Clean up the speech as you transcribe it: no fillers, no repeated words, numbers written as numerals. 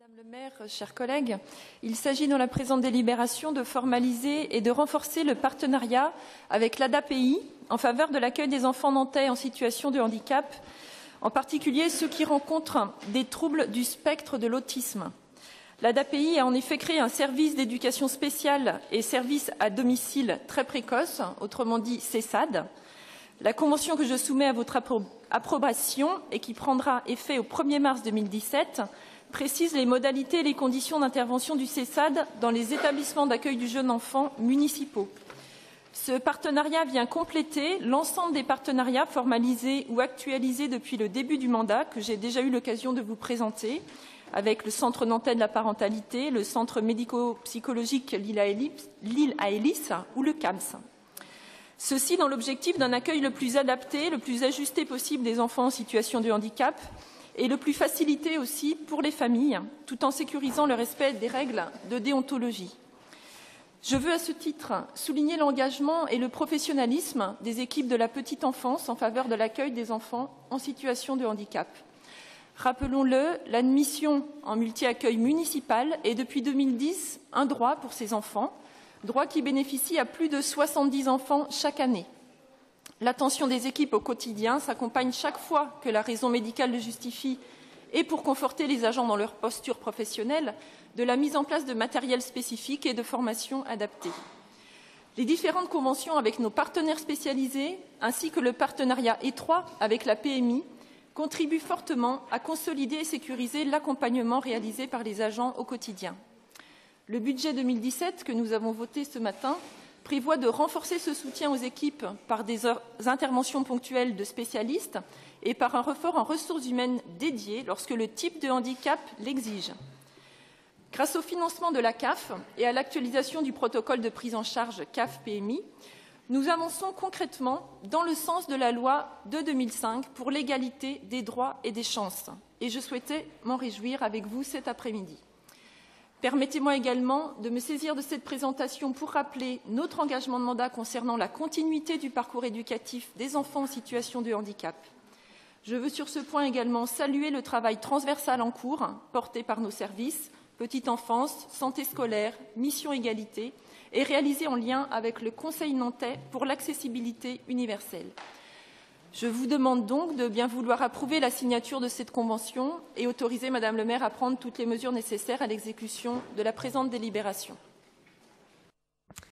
Madame le maire, chers collègues, il s'agit dans la présente délibération de formaliser et de renforcer le partenariat avec l'ADAPI en faveur de l'accueil des enfants nantais en situation de handicap, en particulier ceux qui rencontrent des troubles du spectre de l'autisme. L'ADAPI a en effet créé un service d'éducation spéciale et service à domicile très précoce, autrement dit CESAD. La convention que je soumets à votre approbation et qui prendra effet au 1er mars 2017 précise les modalités et les conditions d'intervention du CESAD dans les établissements d'accueil du jeune enfant municipaux. Ce partenariat vient compléter l'ensemble des partenariats formalisés ou actualisés depuis le début du mandat que j'ai déjà eu l'occasion de vous présenter avec le Centre nantais de la parentalité, le Centre médico-psychologique Lille à Hélice ou le CAMS. Ceci dans l'objectif d'un accueil le plus adapté, le plus ajusté possible des enfants en situation de handicap et le plus facilité aussi pour les familles, tout en sécurisant le respect des règles de déontologie. Je veux à ce titre souligner l'engagement et le professionnalisme des équipes de la petite enfance en faveur de l'accueil des enfants en situation de handicap. Rappelons-le, l'admission en multi-accueil municipal est depuis 2010 un droit pour ces enfants, droit qui bénéficie à plus de 70 enfants chaque année. L'attention des équipes au quotidien s'accompagne chaque fois que la raison médicale le justifie et pour conforter les agents dans leur posture professionnelle de la mise en place de matériel spécifique et de formation adaptée. Les différentes conventions avec nos partenaires spécialisés ainsi que le partenariat étroit avec la PMI contribuent fortement à consolider et sécuriser l'accompagnement réalisé par les agents au quotidien. Le budget 2017 que nous avons voté ce matin prévoit de renforcer ce soutien aux équipes par des interventions ponctuelles de spécialistes et par un renfort en ressources humaines dédiées lorsque le type de handicap l'exige. Grâce au financement de la CAF et à l'actualisation du protocole de prise en charge CAF-PMI, nous avançons concrètement dans le sens de la loi de 2005 pour l'égalité des droits et des chances. Et je souhaitais m'en réjouir avec vous cet après-midi. Permettez-moi également de me saisir de cette présentation pour rappeler notre engagement de mandat concernant la continuité du parcours éducatif des enfants en situation de handicap. Je veux sur ce point également saluer le travail transversal en cours porté par nos services, petite enfance, santé scolaire, mission égalité et réalisé en lien avec le Conseil nantais pour l'accessibilité universelle. Je vous demande donc de bien vouloir approuver la signature de cette convention et autoriser Madame le maire à prendre toutes les mesures nécessaires à l'exécution de la présente délibération.